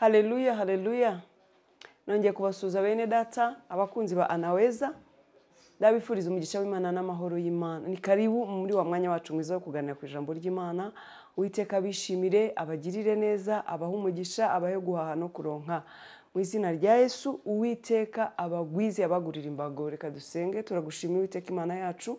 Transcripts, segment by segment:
Haleluya, haleluya. Nongeye kubasuza bene data, abakunzi ba Anaweza. Ndabifuriza umugisha w'Imana n'amahoro y'Imana. Ni karibu muri wa mwanya wacu mwiza wo kuganira ku ijambo ry'Imana. Uwiteka bishimire, abagirire neza, abaha umugisha, abahe guhaha no kuronka. Mu izina rya Yesu, Uwiteka abagwize abagurira imbago. Reka dusenge, turagushimira Uwiteka Imana yacu.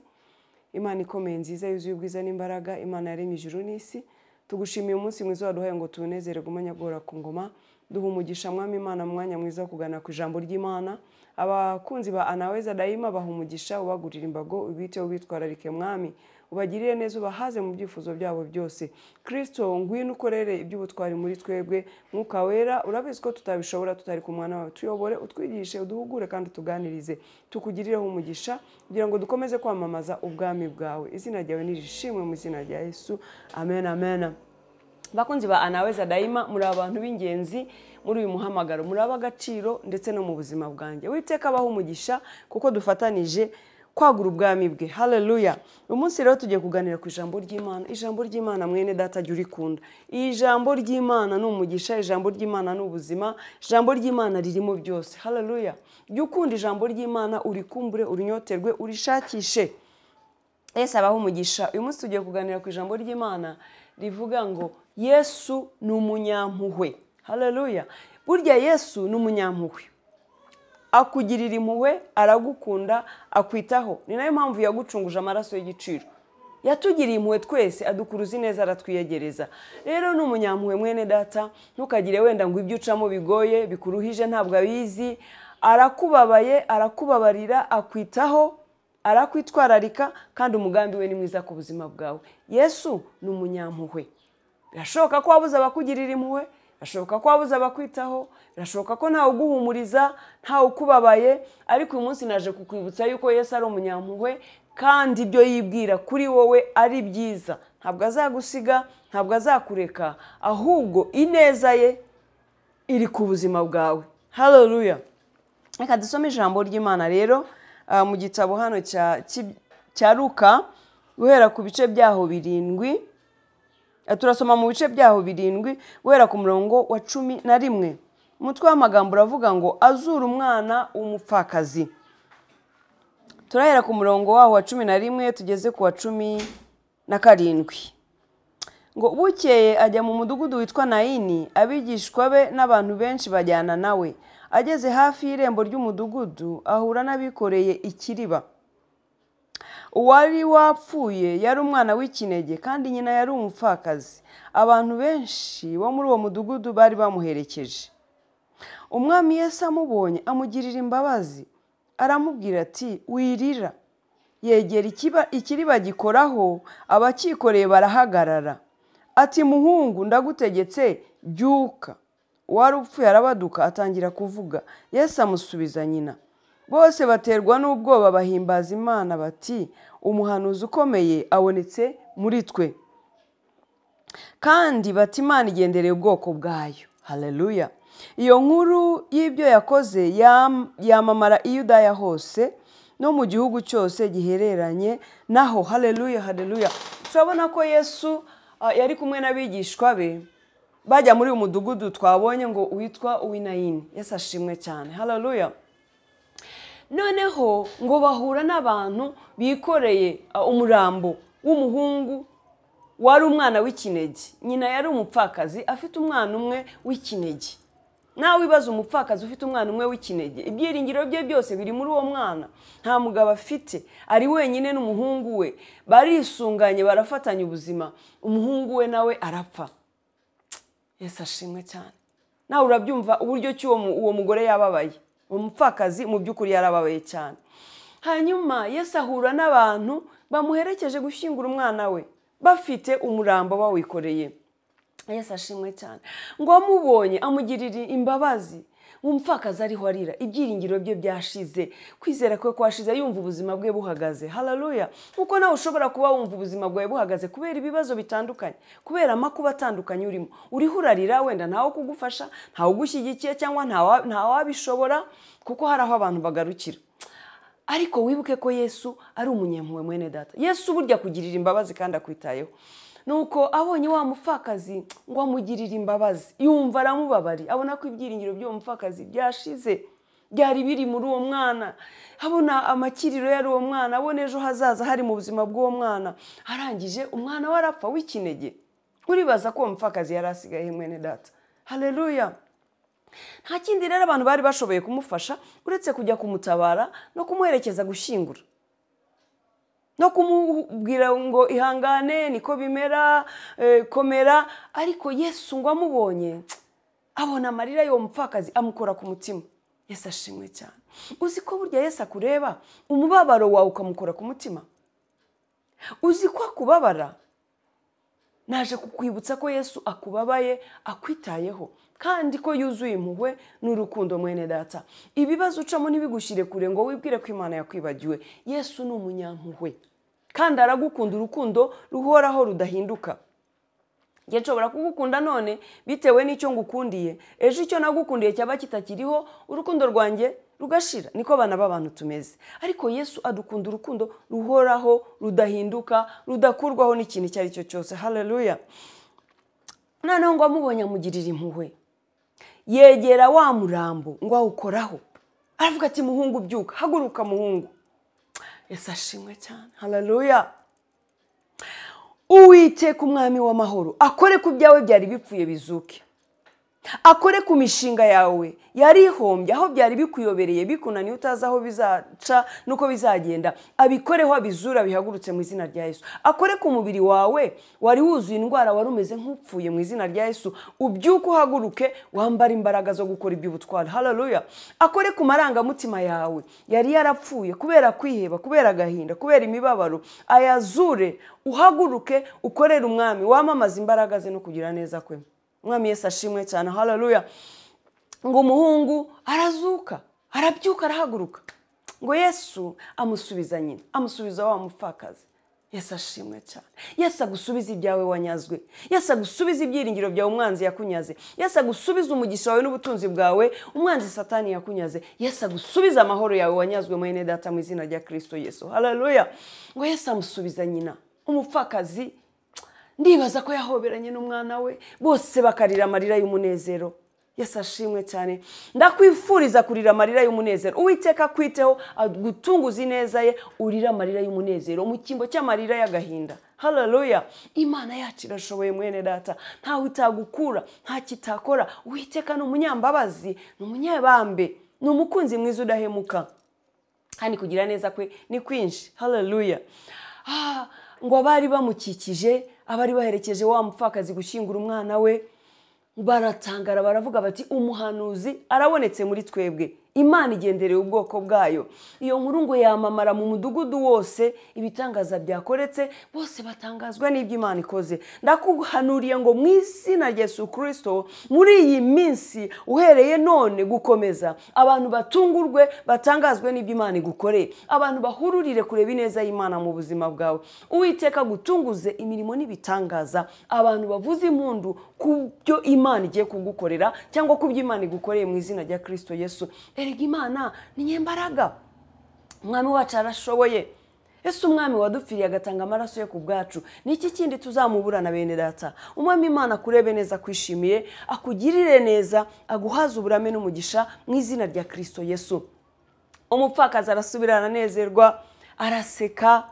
Imana ikomeye nziza yuzuye ubwiza n'imbaraga, Imana yaremye ijuru n'isi. Tugushimiye umunsi mwiza waduhaye ngo tunezere gumanyagora ku ngoma. Duha umugisha mwami Imana mu mwanya mwiza wo kuganira ku ijambo ry'Imana. Abakunzi ba Anaweza Daima baha umugisha, ubagurira imbago, ubiteho bitwararike mwami. Ubagirire neza, ubahaze mu byifuzo byabo byose. Kristo ngwino ukorere iby'ubutwari muri twebwe. Mwuka wera, urabizi ko tutabishobora tutari ku mwana wawe. Tuyobore, utwigishe, uduhugure kandi tuganirize. Tukugirireho umugisha kugira ngo dukomeze kwamamaza ubwami bwawe. Izina ryawe nirishimwe mu izina rya Yesu. Amen, amen. Bakunzi ba Anaweza Daima, muri abantu b'ingenzi muri uyu muhamagaro, muri abagaciro ndetse no mu buzima bwanjye. Uwiteka abaho umugisha kuko dufatanije kwagura ubwami bwe. Haleluya. Umunsi rero tugiye kuganira ku ijambo ry'Imana. Ijambo ry'Imana mwene data jya urikunda. Ijambo ry'Imana ni umugisha, ijambo ry'Imana ni ubuzima, ijambo ry'Imana ririmo byose. Haleluya. Jya ukunda ijambo ry'Imana, urikumbure, urinyoterwe, urishakishe. Yesu abaho umugisha. Uyu munsi tugiye kuganira ku ijambo ry'Imana rivuga ngo Yesu ni umunyampuhwe. Haleluya. Burya Yesu ni umunyampuhwe. Akugirira impuhwe, aragukunda, akwitaho. Ni nayo mpamvu yagucunguje amaraso y'igiciro. Yatugiriye impuhwe twese, adukuruza neza, aratwiyegereza. Rero ni umunyampuhwe mwene data, ntukagire wenda ngo ibyo ucamo bigoye, bikuruhije ntabwo abizi. Arakubabaye, arakubabarira, akwitaho, arakwitwararika kandi umugambi we ni mwiza ku buzima bwawe. Yesu ni umunyampuhwe. Birashoboka ko wabuze abakugirira impuhwe, birashoboka ko wabuze abakwitaho, birashoboka ko ntawe uguhumuriza, ntawe ukubabaye, ariko uyu munsi naje kukwibutsa yuko Yesu ari umunyampuhwe kandi ibyo yibwira kuri wowe ari byiza. Ntabwo azagusiga, ntabwo azakureka, ahubwo ineza ye iri ku buzima bwawe. Haleluya. Reka dusome ijambo ry'Imana rero mu gitabo hano cya Luka, guhera ku bice byaho 7. Turasoma mu bice byaho 7 guhera ku murongo wa 11. Umutwe w'amagambo uravuga ngo azura umwana w'umupfakazi. Turahera ku murongo waho wa 11 tugeze ku wa 17. Ngo bukeye ajya mu mudugudu witwa Nayini, abigishwa be n'abantu benshi bajyana nawe. Ageze hafi y'irembo ry'umudugudu ahura n'abikoreye ikiriba. Uwari wapfuye yari umwana w'ikinege kandi nyina yari umupfakazi. Abantu benshi bo muri uwo mudugudu bari bamuherekeje. Umwami Yesu amubonye amugirira imbabazi, aramubwira ati wirira. Yegera ikiriba gikoraho, abakikoreye barahagarara. Ati muhungu ndagutegetse byuka. Uwari upfuye arabaduka atangira kuvuga. Yesu amusubiza nyina. Bose baterwa n'ubwoba bahimbaza Imana bati umuhanuzi ukomeye abonetse muri twe. Kandi bati Imana igendereye ubwoko bwayo. Haleluya. Iyo nkuru y'ibyo yakoze yamamara i Yudaya hose no mu gihugu cyose gihereranye naho. Haleluya, haleluya. Turabona ko Yesu yari kumwe n'abigishwa be bajya muri uyu mudugudu twabonye ngo witwa Uwinayini. Yesu ashimwe cyane. Haleluya. Noneho ngo bahura n'abantu bikoreye umurambo w'umuhungu wari umwana w'ikinege. Nyina yari umupfakazi afite umwana umwe w'ikinege. Nawe wibaza umupfakazi ufite umwana umwe w'ikinege, ibyiringiro bye byose biri muri uwo mwana. Nta mugabo afite, ari wenyine n'umuhungu we. Barisunganye, barafatanya ubuzima. Umuhungu we nawe arapfa. Yesu ashimwe cyane. Nawe urabyumva uburyo ki uwo mugore yababaye. Umupfakazi mu by'ukuri yarababaye cyane. Hanyuma Yesu ahura n'abantu bamuherekeje gushyingura umwana we, bafite umurambo bawikoreye. Yesu ashimwe cyane. Ngo amubonye amugirira imbabazi. Umupfakazi ariho arira, ibyiringiro bye byashize, kwizera kwe kwashize, yumva ubuzima bwe buhagaze. Haleluya. Nkuko nawe ushobora kuba wumva ubuzima bwawe buhagaze kubera ibibazo bitandukanye, kubera amakuba atandukanye urimo. Uriho urarira, wenda ntawo kugufasha, ntawo gushyigikiye cyangwa ntawabishobora, kuko hari aho abantu bagarukira. Ariko wibuke ko Yesu ari umunyampuhwe mwene data. Yesu burya kugirira imbabazi kandi akwitayeho. nuko abonye wa mupfakazi ngo amugirire imbabazi, yumva aramubabari, abona ko ibyiringiro by'uwo mupfakazi byashize byari biri muri uwo mwana, abona amakiriro yari uwo mwana, abona ejo hazaza hari mu buzima bw'uwo mwana, arangije umwana we arapfa w'ikinege. Uribaza ko uwo mupfakazi yari asigaye mwene data. Haleluya. Nta kindi rero abantu bari bashoboye kumufasha uretse kujya kumutabara no kumuherekeza gushyingura, no kumubwira ngo ihangane niko bimera, komera. Ariko Yesu ngo amubonye abona amarira y'uwo mupfakazi amukora ku mutima. Yesu ashimwe cyane. Uzi ko burya Yesu akureba umubabaro wawe ukamukora ku mutima? Uzi ko akubabara? Naje kukwibutsa ko Yesu akubabaye, akwitayeho, kandi ko yuzuye impuhwe n'urukundo mwene data. Ibibazo ucamo ntibigushyire kure ngo wibwire ko Imana yakwibagiwe. Yesu ni umunyampuhwe kandi aragukunda urukundo ruhoraho rudahinduka. Ngiye nshobora kugukunda none bitewe n'icyo ngukundiye, ejo icyo nagukundiye cyaba kitakiriho, urukundo rwanjye rugashira. Niko bana b'abantu tumeze. Ariko Yesu adukunda urukundo ruhoraho rudahinduka, rudakurwaho n'ikintu icyo ari cyo cyose. Haleluya. Noneho ngo amubonye amugirira impuhwe, yegera wa murambo ngo awukoraho, aravuga ati muhungu byuka, haguruka muhungu. Yesu ashimwe cyane. Haleluya. Uwiteka umwami w'amahoro akore ku byawe byari bipfuye bizuke, akore ku mishinga yawe yari ihombye, aho byari bikuyobereye bikunaniye utazi aho bizaca nuko bizagenda, abikoreho abizura bihagurutse mu izina rya Yesu. Akore ku mubiri wawe wari wuzuye indwara, wari umeze nk'upfuye, mu izina rya Yesu ubyuke uhaguruke wambara imbaraga zo gukora iby'ubutwari. Haleluya. Akore ku marangamutima yawe yari yarapfuye kubera kwiheba, kubera agahinda, kubera imibabaro, ayazure uhaguruke ukorere umwami, wamamaza imbaraga ze no kugira neza kwe. Umwami Yesu ashimwe cyane. Haleluya. Ngo umuhungu arazuka, arabyuka, arahaguruka. Ngo Yesu amusubiza nyina, amusubiza wa mupfakazi. Yesu ashimwe cyane. Yesu agusubiza ibyawe wanyazwe. Yesu agusubiza ibyiringiro byawe umwanzi yakunyaze. Yesu agusubiza umugisha wawe n'ubutunzi bwawe umwanzi Satani yakunyaze. Yesu agusubiza amahoro yawe wanyazwe mwene data mu izina rya Kristo Yesu. Haleluya. Ngo Yesu amusubiza nyina. Umupfakazi ndibaza ko yahoberanye n'umwana we, bose bakarira amarira y'umunezero. Yesu ashimwe cyane. Ndakwifuriza kurira amarira y'umunezero. Uwiteka kwiteho agutunguza ineza ye, urira amarira y'umunezero mu kimbo cy'amarira y'agahinda. Haleluya. Imana yacu irashoboye mwene data, ntawe utagukura, nta kitakora. Uwiteka ni umunyambabazi, ni umunyebambe, ni umukunzi mwiza udahemuka, kandi kugira neza kwe ni kwinshi. Haleluya. Ngo abari bamukikije, abari baherekeje wa mupfakazi gushyingura umwana we, baratangara baravuga bati umuhanuzi arabonetse muri twebwe, Imana igendereye ubwoko bwayo. Iyo nkuru ngo yamamara mu mudugudu wose, ibitangaza byakoretse, bose batangazwa n'ibyo Imana ikoze. Ndakuhanuriye ngo mu izina rya Yesu Kristo, muri iyi minsi uhereye none gukomeza, abantu batungurwe, batangazwe n'ibyo Imana igukoreye, abantu bahururire kureba ineza y'Imana mu buzima bwawe. Uwiteka gutunguze imirimo n'ibitangaza, abantu bavuze impundu ku byo Imana igiye kugukorera cyangwa ku byo Imana igukoreye mu izina rya Kristo Yesu. Erega Imana ni nyembaraga, umwami wacu arashoboye. Yesu umwami wadupfiriye agatanga amaraso ye ku bwacu, niki kindi tuzamuburana bene data? Umwami Imana kurebe neza, kwishimiye, akugirire neza, aguhaza uburame n'umugisha mu izina rya Kristo Yesu. Umupfakazi arasubirana anezerwa, araseka,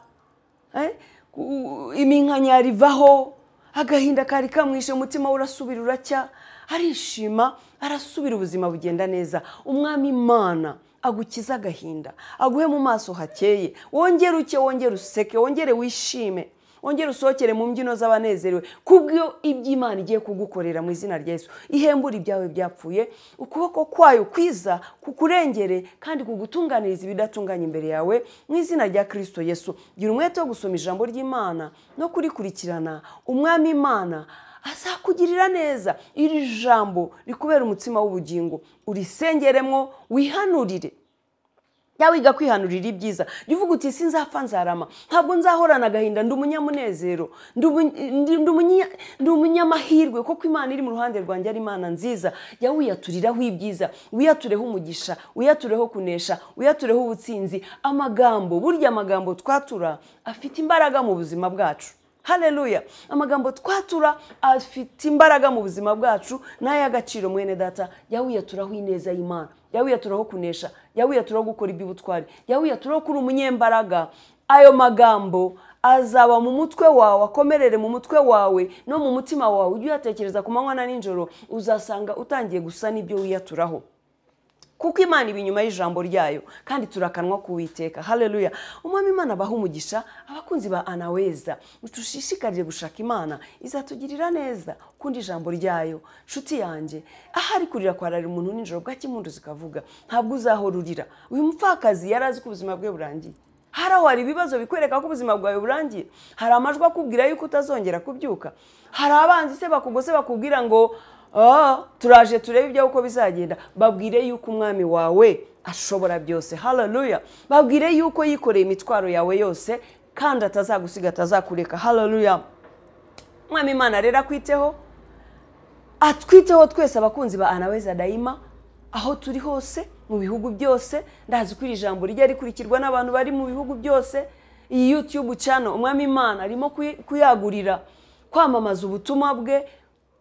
iminkanya rivaho, agahinda kari kamwishe, umutima urasubira uracya, arishima, arasubira, ubuzima bugenda neza. Umwami Imana agukiza agahinda, aguhe mu maso hakeye, wongere uke, wongere useke, wongere wishime, wongere usohokere mu mbyino z'abanezerewe kubwo iby'Imana igiye kugukorera mu izina rya Yesu. Ihembura ibyawe byapfuye, ukuboko kwayo kwiza kukurengere kandi kugutunganiriza ibidatunganya imbere yawe mu izina rya Kristo Yesu. Gira umwete wo gusoma ijambo ry'Imana no kurikurikirana. Umwami Imana azakugirira neza. Iri jambo rikubera umutsima w'ubugingo, urisengeremo, wihanurire. Yawiga kwihanurira ibyiza. Uvuga uti sinzapfa nzarama, ntabwo nzahorana agahinda, ndi umunyamunezero, ndi umunyamahirwe kuko Imana iri mu ruhande rwanjye, ari Imana nziza. Ya wiyaturiraho ibyiza, wiyatureho umugisha, wiyatureho kunesha, wiyatureho ubutsinzi. Amagambo, burya amagambo twatura afite imbaraga mu buzima bwacu. Haleluya. Amagambo twatura afite imbaraga mu buzima bwacu n'ay'agaciro mwene data. Yawiyaturaho ineza y'Imana, yawiyaturaho kunesha, yawiyaturaho gukora iby'ubutwari, yawiyaturaho kuri umunyembaraga. Ayo magambo azaba mu mutwe wawe, akomerere mu mutwe wawe no mu mutima wawe. Ujye uyatekereza ku manywa na nijoro, uzasanga utangiye gusa n'ibyo wiyaturaho, kuko Imana iba inyuma y'ijambo ryayo kandi turakanwa kuwiteka. Haleluya. Umwami Imana abaha umugisha. Abakunzi ba Anaweza, utushishikarire gushaka Imana, izatugirira neza kundi ijambo ryayo. Nshuti yanjye, ahari kurira kwararira umuntu nijoro bwaki impundu zikavuga, ntabwo uzahorurira. Uyu mupfakazi yarazi ko ubuzima bwe burangiye. Hari ibibazo bikwereka ko ubuzima bwawe burangiye. Hari amajwi akubwira yuko utazongera kubyuka. Hari abanzi se bakugose bakubwira ngo turaje turebe ibyo uko bizagenda. Babwire yuko umwami wawe ashobora byose. Haleluya. Babwire yuko yikoreye imitwaro yawe yose kandi atazagusiga, atazakureka. Haleluya. Umwami Imana rero akwiteho, atwiteho twese abakunzi ba Anaweza Daima, aho turi hose mu bihugu byose. Ndazi ko iri jambo rijya rikurikirwa n'abantu bari mu bihugu byose. Iyi YouTube channel umwami Imana arimo kuyagurira, kwamamaza ubutumwa bwe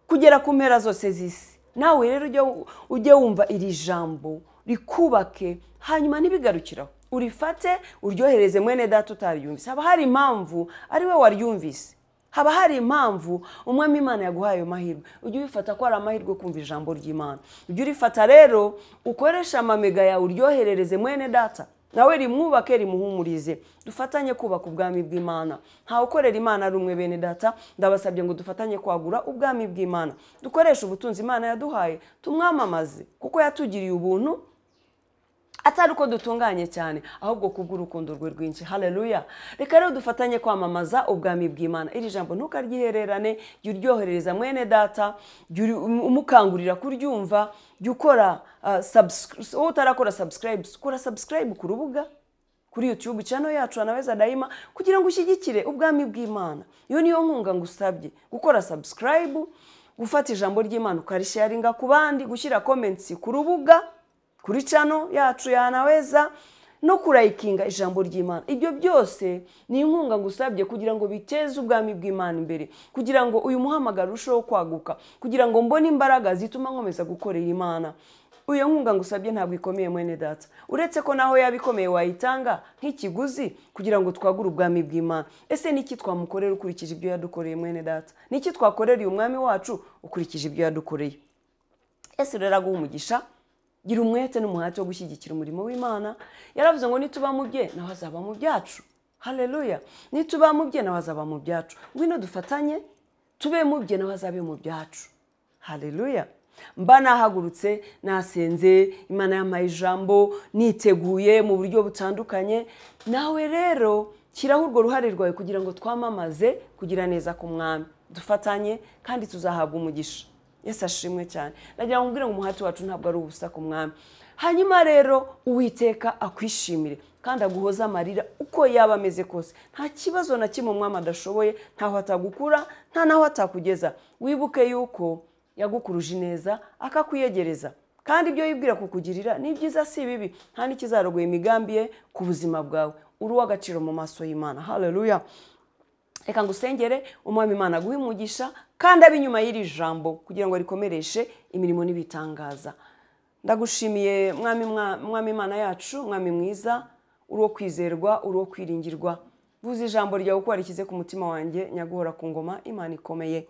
kugera ku mpera zose z'isi. Nawe rero ujye wumva iri jambo rikubake, hanyuma ntibigarukiraho. Urifate uryohereze mwene data utaryumvise. Haba hari impamvu ari we waryumvise, haba hari impamvu umwami Imana yaguhaye ayo mahirwe. Ujye ubifata ko ari amahirwe kumva ijambo ry'Imana. Ujye urifata rero ukoresha amamega yawe uryoherereze mwene data, nawe rimwubake rimuhumurize. Dufatanye kubaka ubwami bw'Imana. Nta ukorera Imana ari umwe bene data. Ndabasabye ngo dufatanye kwagura ubwami bw'Imana. Dukoresha ubutunzi Imana yaduhaye tumwamamaze, kuko yatugiriye ubuntu, atari uko dutunganye cyane, ahubwo kubw'urukundo rwe rwinshi. Haleluya. Reka rero dufatanye kwamamaza ubwami bw'Imana. Iri jambo ntukaryihererane, jya uryoherereza mwene data, jya umukangurira kuryumva, jya ukora utarakora subscribe, kora subscribe ku rubuga kuri YouTube channel yacu Anaweza Daima, kugira ngo ushyigikire ubwami bw'Imana. Iyo niyo nkunga ngusabye, gukora subscribe, gufata ijambo ry'Imana ukarisharinga ku bandi, gushyira comments ku rubuga kuri channel yacu ya Anaweza, no kurayikinga ijambo ry'Imana. Ibyo byose ni inkunga ngusabye kugira ngo biteze ubwami bw'Imana imbere, kugira ngo uyu muhamagaro urusheho kwaguka, kugira ngo mbone imbaraga zituma nkomeza gukorera Imana. Uyu nkunga ngusabye ntabwo ikomeye mwene data, uretse ko naho yabikomeye wayitanga nk'ikiguzi kugira ngo twagure ubwami bw'Imana. Ese niki twamukorera ukurikije ibyo yadukoreye mwene data? Niki twakorera uyu mwami wacu ukurikije ibyo yadukoreye? Ese rero aguha umugisha, gira umwete n'umuhate wo gushyigikira umurimo w'Imana. Yaravuze ngo nituba mu bye naho azaba mu byacu. Haleluya. Nituba mu bye naho azaba mu byacu. Ngwino dufatanye tube mu bye naho azabe mu byacu. Haleluya. Mba nahagurutse, nasenze, Imana yampaye ijambo, niteguye mu buryo butandukanye. Nawe rero shyiraho urwo ruhare rwawe kugira ngo twamamaze kugira neza ku mwami. Dufatanye kandi tuzahabwa umugisha. Yesu ashimwe cyane. Nagira ngo mbwire ngo umuhati wacu ntabwo ari ubusa ku mwami. Hanyuma rero Uwiteka akwishimire kandi aguhoza amarira uko yaba ameze kose. Nta kibazo na kimwe umwami adashoboye, ntaho atagukura, nta naho atakugeza. Wibuke yuko yagukuruje neza akakwiyegereza, kandi ibyo yibwira kukugirira ni byiza si bibi. Nta n'ikizarogoye imigambi ye ku buzima bwawe. Uri uw'agaciro mu maso y'Imana. Haleluya. Reka ngusengere umwami Imana aguhe umugisha kandi abe inyuma y'iri jambo kugira ngo rikomereshe imirimo n'ibitangaza. Ndagushimiye mwami Imana yacu, mwami mwiza, uri wo kwizerwa, uri wo kwiringirwa. Vuza ijambo ryawe uko warikize ku mutima wanjye, nyaguhora ku ngoma. Imana ikomeye,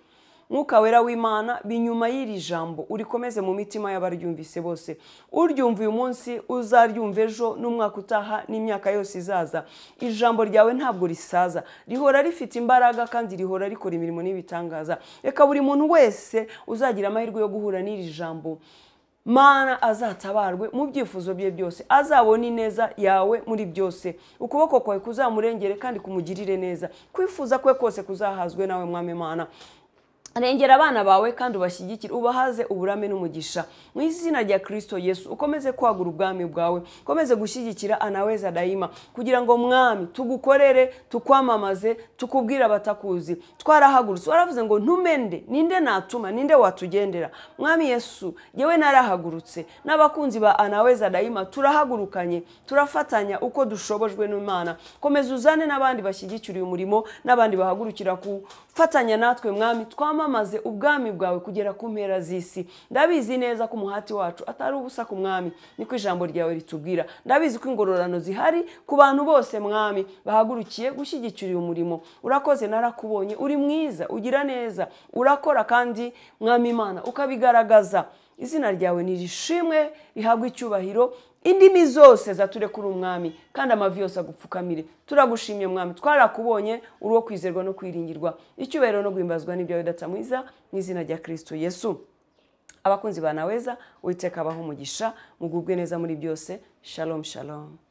Mwuka wera w'Imana, binyuma y'iri jambo urikomeze mu mitima y'abaryumvise bose. Uryumva uyu munsi uzaryumva ejo n'umwaka utaha n'imyaka yose izaza. Ijambo ryawe ntabwo risaza, rihora rifite imbaraga kandi rihora rikora imirimo n'ibitangaza. Reka buri muntu wese uzagira amahirwe yo guhura n'iri jambo, Mana azatabarwe mu byifuzo bye byose, azabona ineza yawe muri byose. Ukuboko kwawe kuzamurengere kandi kumugirire neza, kwifuza kwe kose kuzahazwe nawe mwami Imana. rengera abana bawe kandi ubashyigikire ubahaze uburame n'umugisha mu izina rya Kristo Yesu. Ukomeze kwagura ubwami bwawe, ukomeze gushyigikira Anaweza Daima kugira ngo mwami tugukorere, tukwamamaze, tukubwire abatakuzi. Twarahagurutse, waravuze ngo ntumende, ninde natuma, ninde watugendera. Mwami Yesu, yewe narahagurutse, n'abakunzi ba Anaweza Daima turahagurukanye, turafatanya uko dushobojwe n'Imana. Komeza uzane n'abandi bashyigikira uyu murimo, n'abandi bahagurukira kufatanya natwe mwami, twamamaze ubwami bwawe kugera ku mpera z'isi. Ndabizi neza ko umuhati wacu atari ubusa ku mwami, niko ijambo ryawe ritubwira. Ndabizi ko ingororano zihari ku bantu bose mwami bahagurukiye gushyigikira uyu murimo. Urakoze, narakubonye, uri mwiza, ugira neza, urakora kandi mwami Imana ukabigaragaza. Izina ryawe nirishimwe, rihabwe icyubahiro, indimi zose zature kuri umwami kandi amavi yose agupfukamire. Turagushimye mwami, twarakubonye, uri wo kwizerwa no kwiringirwa. Icyubahiro no guhimbazwa n'ibyawe data mwiza, mu izina rya Kristo Yesu. Abakunzi ba Anaweza, Uwiteka abahe umugisha, mugubwe neza muri byose. Shalom shalom.